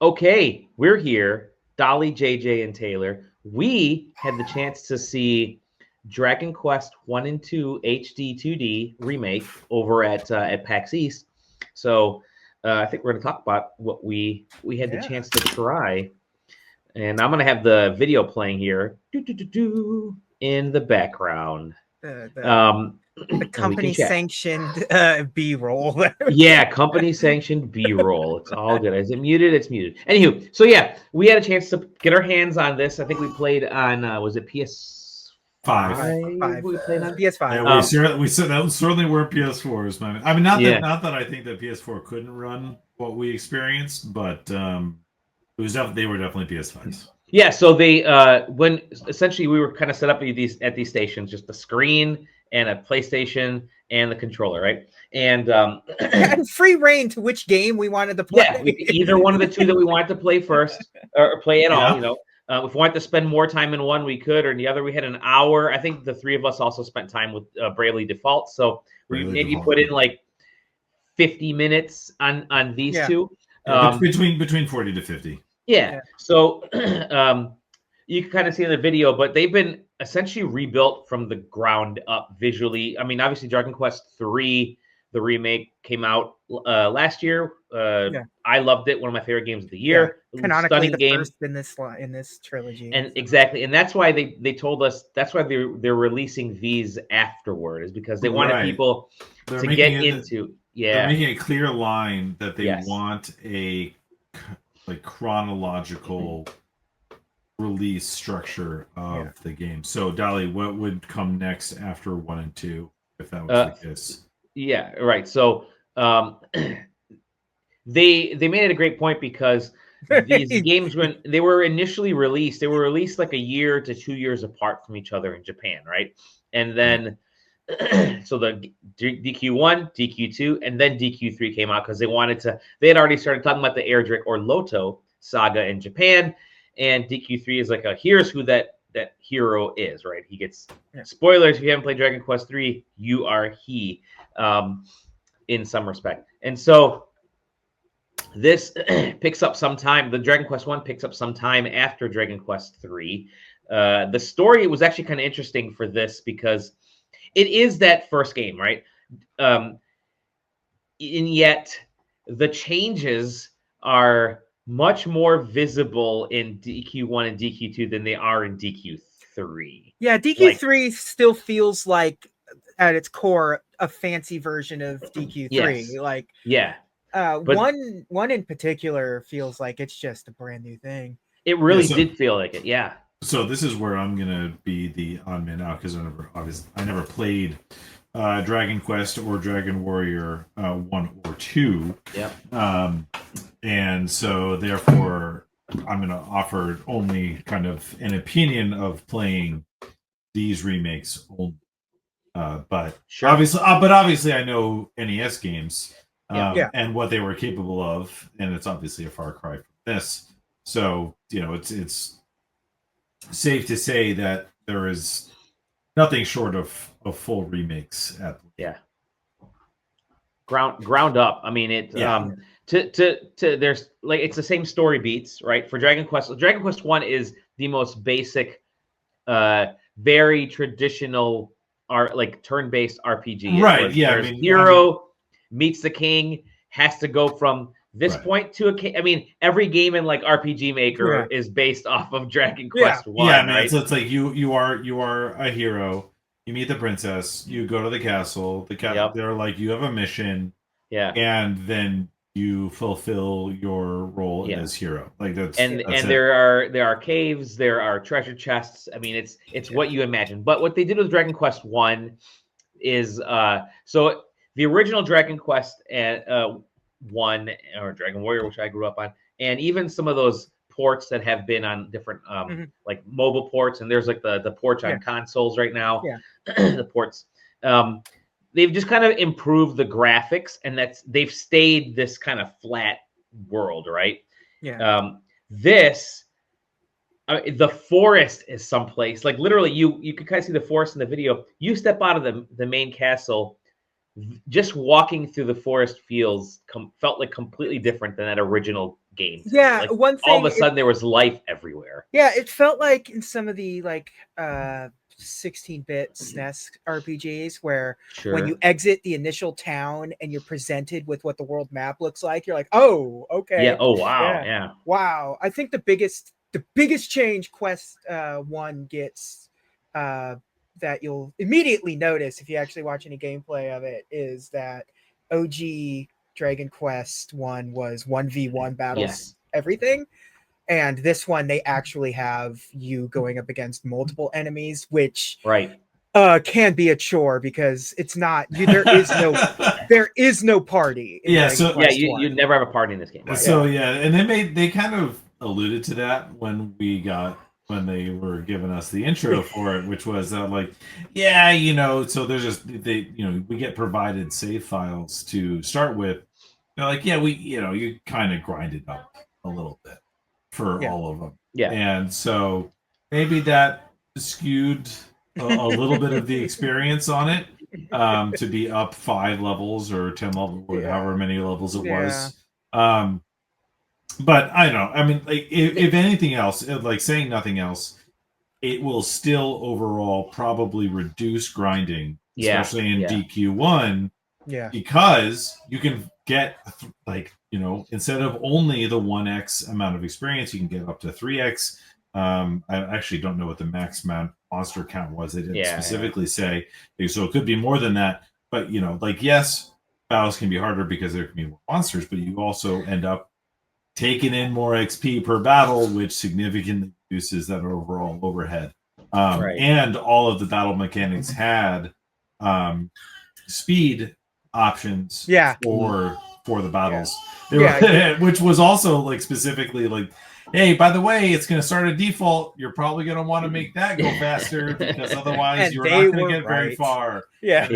Okay, we're here, Dolly, JJ, and Taylor. We had the chance to see Dragon Quest 1 and 2 HD-2D remake over at PAX East. So I think we're going to talk about what we had the Yeah. chance to try. And I'm going to have the video playing here in the background. The the Um, the and we can company chat. sanctioned B-roll. Yeah, company sanctioned B-roll. It's all good. Is it muted? It's muted. Anywho, so yeah, we had a chance to get our hands on this. I think we played on was it PS5 5. Five. we played on? PS5. Yeah, Um, we certainly were PS4s. I mean, yeah. not that I think that PS4 couldn't run what we experienced, but it was definitely they were definitely PS5s. Yeah, so they when essentially we were kind of set up at these stations, just the screen and a PlayStation and the controller, right? And And free reign to which game we wanted to play. yeah, either one of the two that we wanted to play first or play at all, Yeah, you know. If we wanted to spend more time in one, we could, or in the other, we had an hour. I think the three of us also spent time with Bravely Default, so we really maybe default. put in like 50 minutes on these Yeah. two. Yeah, between 40 to 50. Yeah, Yeah. so you can kind of see in the video, but they've been essentially rebuilt from the ground up visually. I mean, obviously, Dragon Quest 3, the remake, came out last year. Yeah. I loved it. One of my favorite games of the Yeah. year. Canonically Stunning the game. first in this trilogy. And so. exactly, and that's why they told us that's why they're releasing these afterward, is because they wanted Right. people They're to making get it. into. They're Yeah, making a clear line that they yes. want a like chronological release structure of the game. So, Dolly, what would come next after 1 and 2 if that was the case? Yeah, right. So they made it a great point because these games, when they were initially released, they were released like a year to 2 years apart from each other in Japan, right? And then so the DQ1, DQ2, and then DQ3 came out because they had already started talking about the Erdrick or Loto saga in Japan, and DQ3 is like a here's who that hero is, right? He gets spoilers if you haven't played Dragon Quest 3, you are he, in some respect. And so this picks up some time. The Dragon Quest 1 picks up some time after Dragon Quest 3. The story was actually kind of interesting for this because it is that first game, right? And yet the changes are much more visible in DQ1 and DQ2 than they are in DQ3. Yeah, DQ3 still feels like at its core a fancy version of DQ3. Yes. Like yeah. But one in particular feels like it's just a brand new thing. It really did feel like it, yeah. So this is where I'm gonna be the odd man out because I never played Dragon Quest or Dragon Warrior 1 or 2. Yep. And so therefore I'm gonna offer only kind of an opinion of playing these remakes only. But sure. obviously I know NES games Yeah. and what they were capable of, and it's obviously a far cry from this. So it's safe to say that there is nothing short of full remakes at ground up. I mean it. To there's like it's the same story beats, right? For Dragon Quest, Dragon Quest 1 is the most basic, very traditional like turn-based RPG. Right. Yeah. Hero meets the king, has to go from this point to a king. I mean, every game in like RPG Maker is based off of Dragon Quest 1. Yeah, man. Right? So it's like you are a hero. You meet the princess. You go to the castle. They're like you have a mission. Yeah. And then you fulfill your role as hero. Like that's there are caves, there are treasure chests. I mean, it's what you imagine. But what they did with Dragon Quest 1 is so the original Dragon Quest 1 or Dragon Warrior, which I grew up on, and even some of those ports that have been on different like mobile ports, and there's like the ports on consoles right now. The ports. They've just kind of improved the graphics, and they've stayed this kind of flat world, right? Yeah. The forest is someplace like literally you can kind of see the forest in the video. You step out of the main castle, just walking through the forest felt like completely different than that original game. To me. Yeah, Like one all of thing a sudden there was life everywhere. Yeah, it felt like in some of the 16-bit SNES RPGs where when you Sure. exit the initial town and you're presented with what the world map looks like, you're like, "Oh, Yeah. okay. Oh wow. Yeah. Yeah. Wow." I think the biggest change Quest 1 gets that you'll immediately notice if you actually watch any gameplay of it is that OG Dragon Quest 1 was 1v1 battles Yes. everything. And this one, they actually have you going up against multiple enemies, which Right. can be a chore because it's not you. There is no party in Yeah, Dragon so Yeah. Quest You 1. never have a party in this game. Right. So yeah, and they kind of alluded to that when they were giving us the intro for it, which was like, yeah, so there's just we get provided save files to start with. They're like, yeah, you kind of grind it up a little bit for all of them. Yeah. And so maybe that skewed a little bit of the experience on it to be up 5 levels or 10 levels, however many levels it was. But I don't know. I mean, like, if anything else, like saying nothing else, it will still overall probably reduce grinding, especially in DQ1, because you can get instead of only the 1x amount of experience, you can get up to 3x. I actually don't know what the max amount monster count was. They didn't specifically say, so it could be more than that. But yes, battles can be harder because there can be more monsters, but you also end up taking in more XP per battle, which significantly reduces that overall overhead. And all of the battle mechanics had speed options for the battles. Which was also like specifically like, hey, by the way, it's going to start a default. You're probably going to want to make that go faster because otherwise you're not going to get very far. Yeah.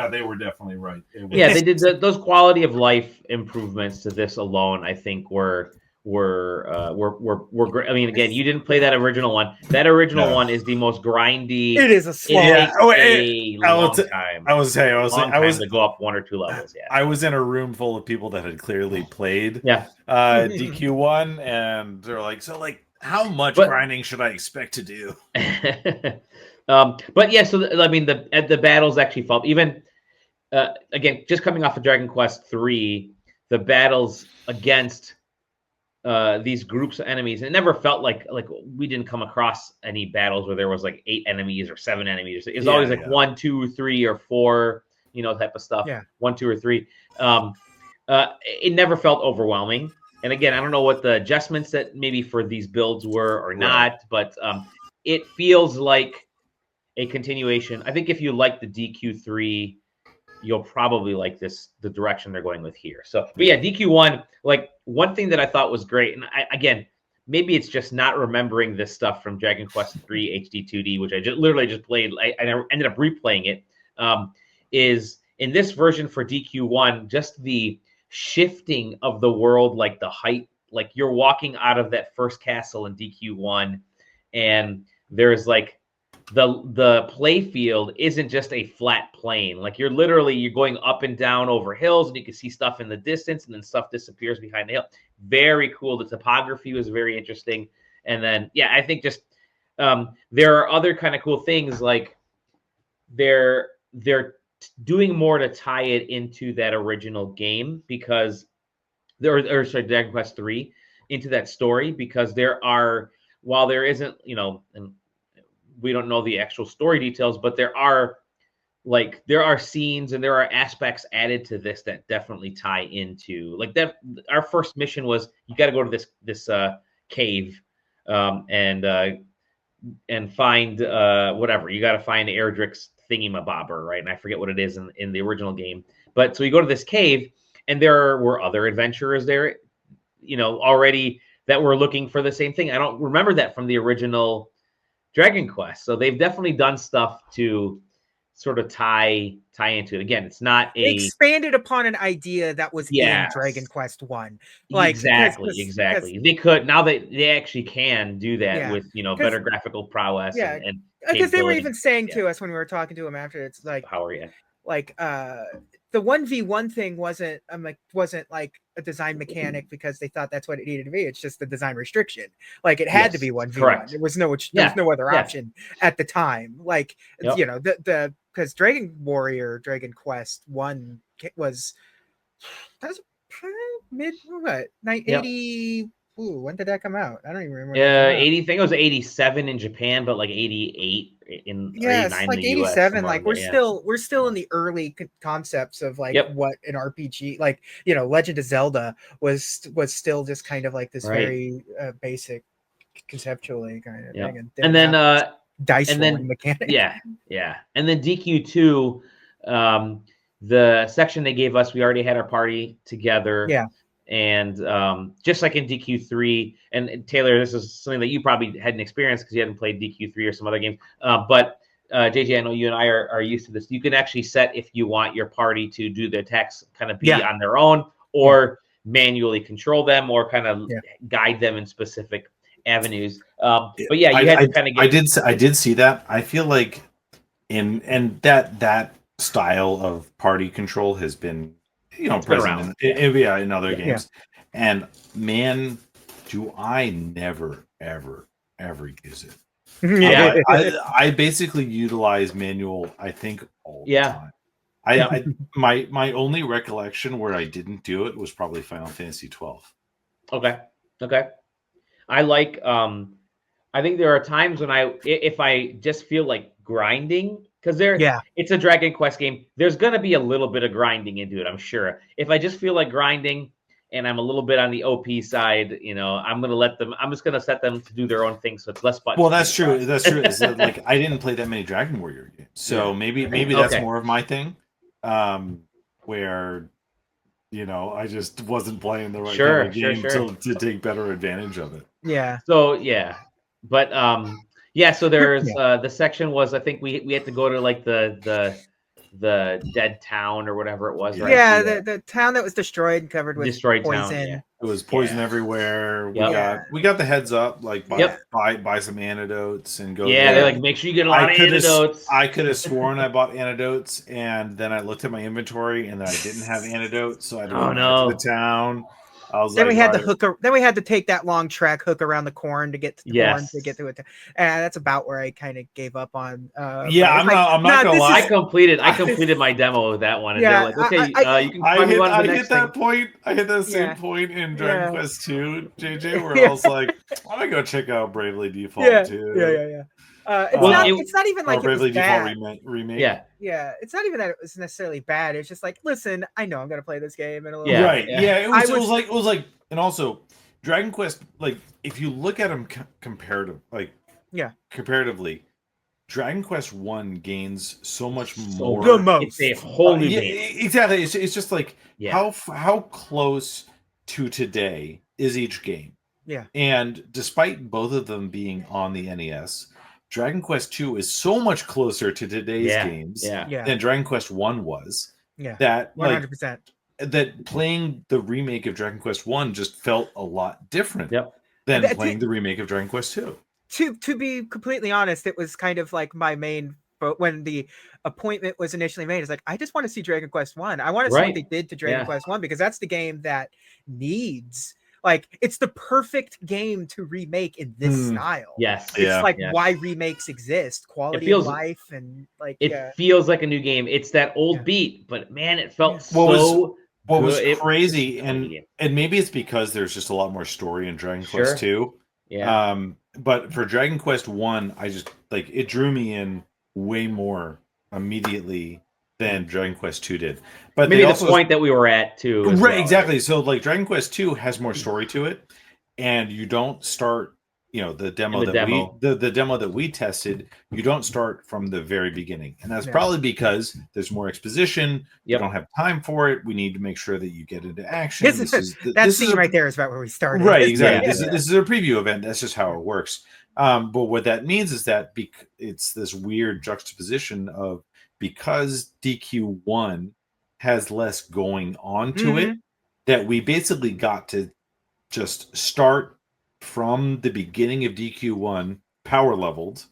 They were definitely right. They did those quality of life improvements to this alone. I think were great. I mean, again, you didn't play that original one. That original one is the most grindy. It is a slog. Long time. I was to go up 1 or 2 levels. Yeah, I was in a room full of people that had clearly played DQ1, and they're like, so like, how much grinding should I expect to do? But yeah, so I mean, the battles actually felt even. Again, just coming off of Dragon Quest 3, the battles against these groups of enemies, it never felt like we didn't come across any battles where there was like 8 enemies or 7 enemies. It was always like 1, 2, 3, or 4, type of stuff. 1, 2, or 3. It never felt overwhelming. And again, I don't know what the adjustments that maybe for these builds were or not, but it feels like a continuation. I think if you like the DQ3, you'll probably like the direction they're going with here. So, but yeah, DQ1, like one thing that I thought was great, and again, maybe it's just not remembering this stuff from Dragon Quest 3 HD-2D, which I literally just played. I ended up replaying it. Is in this version for DQ1, just the shifting of the world, like the height, like you're walking out of that first castle in DQ1, and there's like the play field isn't just a flat plane. Like you're going up and down over hills, and you can see stuff in the distance, and then stuff disappears behind the hill. Very cool. The topography was very interesting. And then, I think just there are other kind of cool things, like they're doing more to tie it into that original game, because Dragon Quest 3 into that story, because while there isn't, and we don't know the actual story details, but there are scenes and there are aspects added to this that definitely tie into like that. Our first mission was you got to go to this cave and find whatever. You got to find Erdrick's thingy-mabobber, right? And I forget what it is in the original game. But so you go to this cave, and there were other adventurers there, already that were looking for the same thing. I don't remember that from the original Dragon Quest. So they've definitely done stuff to sort of tie into it. Again, it's not they expanded upon an idea that was in Dragon Quest 1. Like exactly. They could now they actually can do that with better graphical prowess and because they were even saying to us when we were talking to them after, it's like power, like the 1v1 thing wasn't like a design mechanic because they thought that's what it needed to be. It's just the design restriction. Like it had to be 1v1. Correct. There was no other option at the time. Like you know, the because Dragon Quest 1 was mid 80. Ooh, when did that come out? I don't even remember. 80. I think it was 87 in Japan, but like 88 in or 89 like in the 87. US. Like we're still in the early concepts of like what an RPG, like you know, Legend of Zelda was still just kind of like this very basic, conceptually kind of thing, and then dice rolling mechanic. Yeah, and then DQ2, the section they gave us, we already had our party together. Yeah. And just like in DQ3, and Taylor, this is something that you probably hadn't experienced because you hadn't played DQ3 or some other games. But JJ, I know you and I are used to this. You can actually set if you want your party to do the attacks kind of be on their own, or manually control them, or kind of guide them in specific avenues. But yeah, you had to kind of get. I did see that. I feel like in that style of party control has been, you know, present in other games. And man, do I never ever use it. I basically utilize manual, I think, all the time. My only recollection where I didn't do it was probably Final Fantasy 12. Okay. I like I think there are times when if I just feel like grinding, because it's a Dragon Quest game, there's gonna be a little bit of grinding into it, I'm sure. If I just feel like grinding and I'm a little bit on the OP side, you know, I'm just gonna set them to do their own thing, so it's less buttons. Well, that's true. It's like I didn't play that many Dragon Warrior games, so maybe that's more of my thing, where, you know, I just wasn't playing the right kind of game to take better advantage of it. Yeah. So but so there's the section was, I think we had to go to like the dead town or whatever it was, right? Yeah, the town that was destroyed and covered with poison. Town, It was poison everywhere. We got the heads up, like buy some antidotes and go. Yeah, they're like, make sure you get a lot of antidotes. I could have sworn I bought antidotes, and then I looked at my inventory and then I didn't have antidotes, so I had to go back to the town. Then we had to take that long hook around the corn to get to the corn to get to it. And that's about where I kind of gave up on. I'm not gonna lie. I completed my demo with that one, and they're like, okay, you can. I hit that point. I hit that same point in Dragon Quest 2, JJ, where I was like, I'm gonna go check out Bravely Default 2. Yeah. It's not even like Bravely it was bad. Default remake. Yeah. It's not even that it was necessarily bad. It's just like, listen, I know I'm gonna play this game in a little bit. Right. Yeah. It was like, and also Dragon Quest. Like, if you look at them comparatively, Dragon Quest 1 gains so much more. The most. It's a whole new game. Exactly. It's just like how close to today is each game. Yeah. And despite both of them being on the NES, Dragon Quest 2 is so much closer to today's games than Dragon Quest 1 was. Yeah. That 100%. That playing the remake of Dragon Quest 1 just felt a lot different than playing the remake of Dragon Quest 2. To be completely honest, it was kind of like my main. But when the appointment was initially made, it's like, I just want to see Dragon Quest 1. I want to see what they did to Dragon Quest 1, because that's the game that needs. Like, it's the perfect game to remake in this style. Yes. It's why remakes exist. Quality of life, and like it feels like a new game. It's that old beat, but man, it felt what was crazy, and maybe it's because there's just a lot more story in Dragon Quest 2. Yeah. But for Dragon Quest 1, I just like it drew me in way more immediately than Dragon Quest 2 did. But maybe the point that we were at too. Right, exactly. So like Dragon Quest 2 has more story to it, and you don't start, you know, the demo that we tested, you don't start from the very beginning. And that's probably because there's more exposition. You don't have time for it. We need to make sure that you get into action. That scene right there is about where we started. Right, exactly. This is a preview event. That's just how it works. But what that means is that it's this weird juxtaposition of, because DQ1 has less going on to it, that we basically got to just start from the beginning of DQ1 power leveled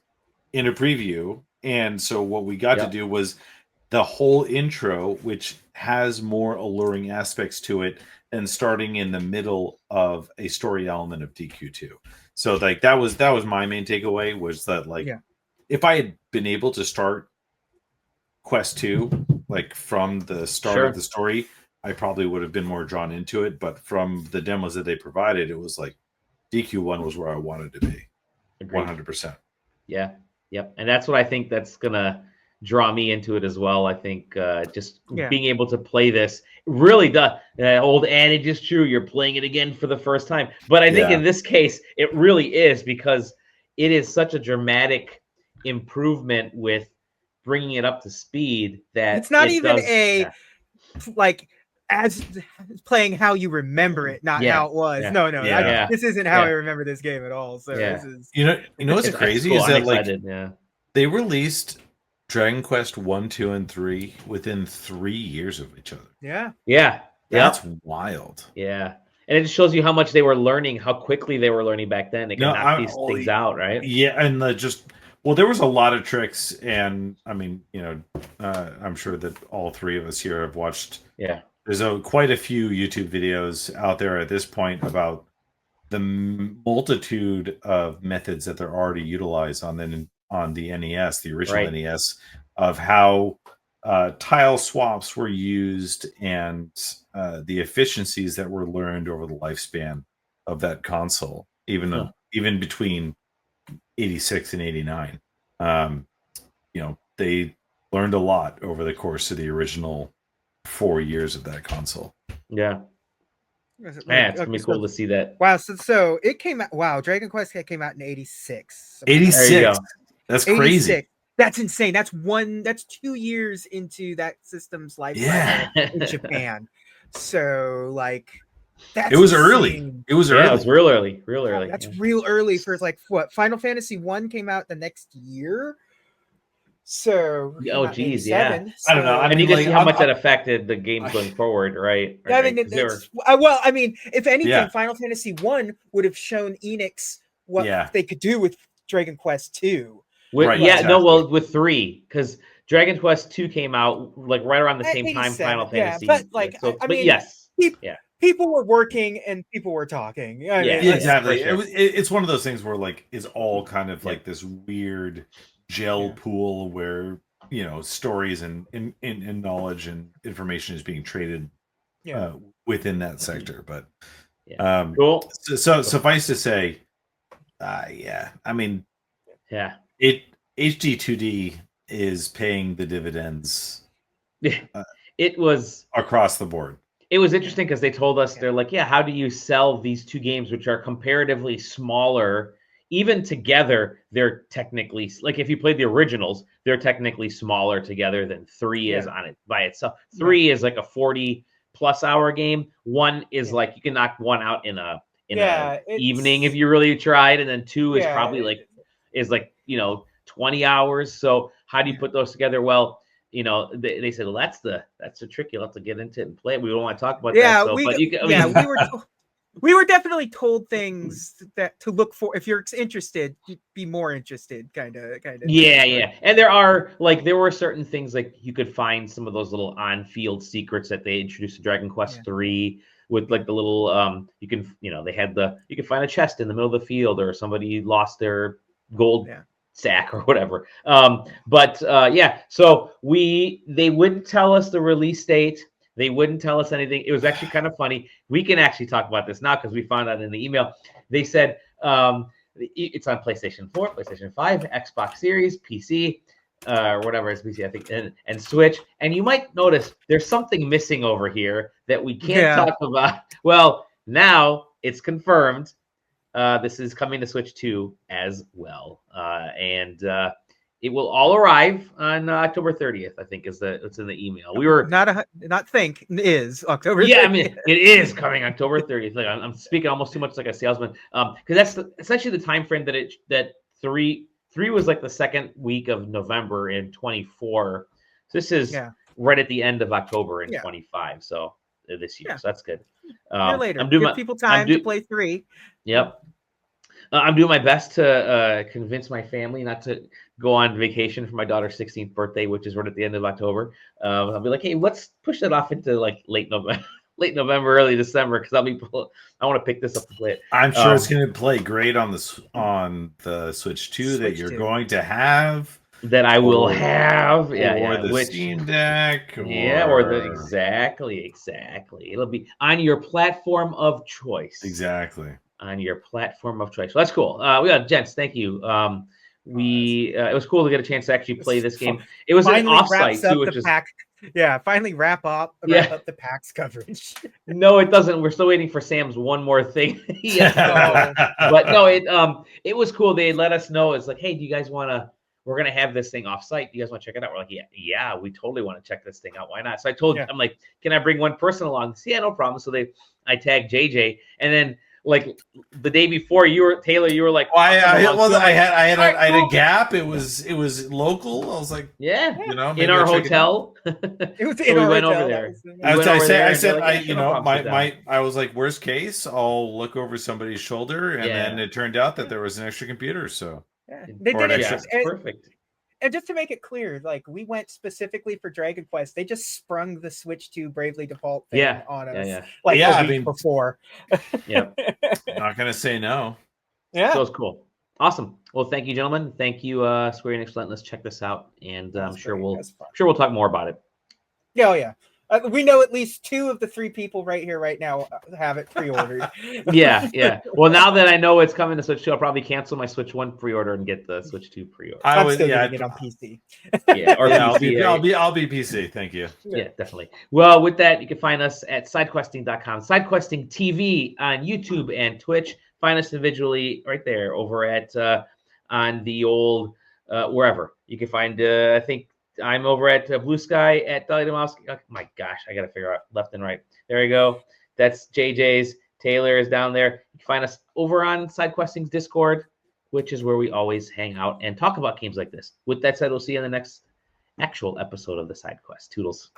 in a preview. And so what we got to do was the whole intro, which has more alluring aspects to it than starting in the middle of a story element of DQ2. So like that was my main takeaway, was that like if I had been able to start Quest 2 like from the start of the story, I probably would have been more drawn into it. But from the demos that they provided, it was like DQ1 was where I wanted to be. 100%. Yeah. Yep. And that's what I think that's gonna draw me into it as well. I think just being able to play this really does. Old adage is true. You're playing it again for the first time. But I think in this case, it really is, because it is such a dramatic improvement with bringing it up to speed that it's not even like as playing how you remember it, not how it was. No, this isn't how I remember this game at all. So this is you know what's crazy cool. is I'm that excited. they released Dragon Quest 1, 2, and 3 within 3 years of each other. That's wild. And it just shows you how much they were learning, how quickly they were learning back then. They can knock these things out, right? And there was a lot of tricks, and I mean, I'm sure that all three of us here have watched. There's quite a few YouTube videos out there at this point about the multitude of methods that they're already utilized on the NES, the original NES, of how tile swaps were used and the efficiencies that were learned over the lifespan of that console, even between 86 and 89. They learned a lot over the course of the original 4 years of that console. It's gonna be cool to see that. Wow, so it came out. Wow, Dragon Quest came out in 86. 86. That's crazy. 86. That's insane. That's 2 years into that system's life cycle in Japan. So like it was early. It was early. It was real early. Real early. That's real early for like what? Final Fantasy 1 came out the next year. So geez, so, I don't know. I mean, you can see how much that affected the games going forward, right? Yeah, I mean, if anything, Final Fantasy 1 would have shown Enix what they could do with Dragon Quest 2. With 3, because Dragon Quest 2 came out like right around the same time Final Fantasy. But like, people were working and people were talking. Exactly. It's one of those things where like is all kind of like this weird gel pool where stories and knowledge and information is being traded within that sector. But cool. So suffice to say, I mean, HD-2D is paying the dividends. It was across the board. It was interesting because they told us, they're like, how do you sell these two games, which are comparatively smaller? Even together, they're technically, like if you played the originals, they're technically smaller together than 3 is on it by itself. 3 is like a 40+ hour game. 1 is like you can knock 1 out in a evening if you really tried, and then 2 is probably like 20 hours. So how do you put those together? Well, they said, well, that's the trick. You'll have to get into it and play it. We don't want to talk about that. So, we were definitely told things that to look for if you're interested. Be more interested, kind of. Yeah. And there were certain things like you could find some of those little on-field secrets that they introduced to Dragon Quest 3 with like the little you can find a chest in the middle of the field, or somebody lost their gold sack or whatever. So they wouldn't tell us the release date. They wouldn't tell us anything. It was actually kind of funny. We can actually talk about this now because we found out in the email. They said it's on PlayStation 4, PlayStation 5, Xbox Series, PC, or whatever is PC, I think, and Switch. And you might notice there's something missing over here that we can't talk about. Well, now it's confirmed. This is coming to Switch 2 as well. And it will all arrive on October 30th, I think it's in the email. We were is October 30th. Yeah, I mean, it is coming October 30th. Like I'm speaking almost too much like a salesman. Because that's essentially the time frame that 3 was like the second week of November in 24. So this is right at the end of October in 25. So this year. So that's good. Later. Give people time to play 3. Yep. I'm doing my best to convince my family not to go on vacation for my daughter's 16th birthday, which is right at the end of October. I'll be like, hey, let's push that off into like late November, early December, because I want to pick this up and play it. I'm sure it's going to play great on the Switch 2 that you're going to have. That I will have, or the Steam Deck, exactly. It'll be on your platform of choice. Exactly. On your platform of choice. So that's cool. We got gents. Thank you. It was cool to get a chance to actually play this game. It was an offsite too, which is finally wrap up the PAX coverage. No, it doesn't. We're still waiting for Sam's one more thing. But no, it was cool. They let us know. It's like, hey, do you guys want to? We're gonna have this thing offsite. Do you guys want to check it out? We're like, yeah, we totally want to check this thing out. Why not? So I told, I'm like, can I bring one person along? Yeah, no problem. So I tagged JJ, and then like the day before, Taylor, you were like, I had a gap. It was local. I was like, yeah, in our hotel. It was in our went hotel. Over there. I was like, worst case, I'll look over somebody's shoulder, and then it turned out that there was an extra computer. So they did it perfect. And just to make it clear, like we went specifically for Dragon Quest, they just sprung the Switch 2 Bravely Default thing on us. A week before. Yeah. Not gonna say no. Yeah. So it's cool. Awesome. Well, thank you, gentlemen. Thank you, Square Enix, letting us check this out. And I'm sure we'll talk more about it. Yeah. We know at least 2 of the 3 people right here, right now, have it pre-ordered. Yeah. Well, now that I know it's coming to Switch 2, I'll probably cancel my Switch 1 pre-order and get the Switch 2 pre-order. I'm still getting it on PC. I'll be PC. Thank you. Yeah, definitely. Well, with that, you can find us at sidequesting.com, sidequesting TV on YouTube and Twitch. Find us individually right there over at on the old wherever. You can find, I think, I'm over at Blue Sky at Dolly Demowski. Oh my gosh, I got to figure out left and right. There you go. That's JJ's. Taylor is down there. You can find us over on SideQuesting's Discord, which is where we always hang out and talk about games like this. With that said, we'll see you in the next actual episode of the SideQuest. Toodles.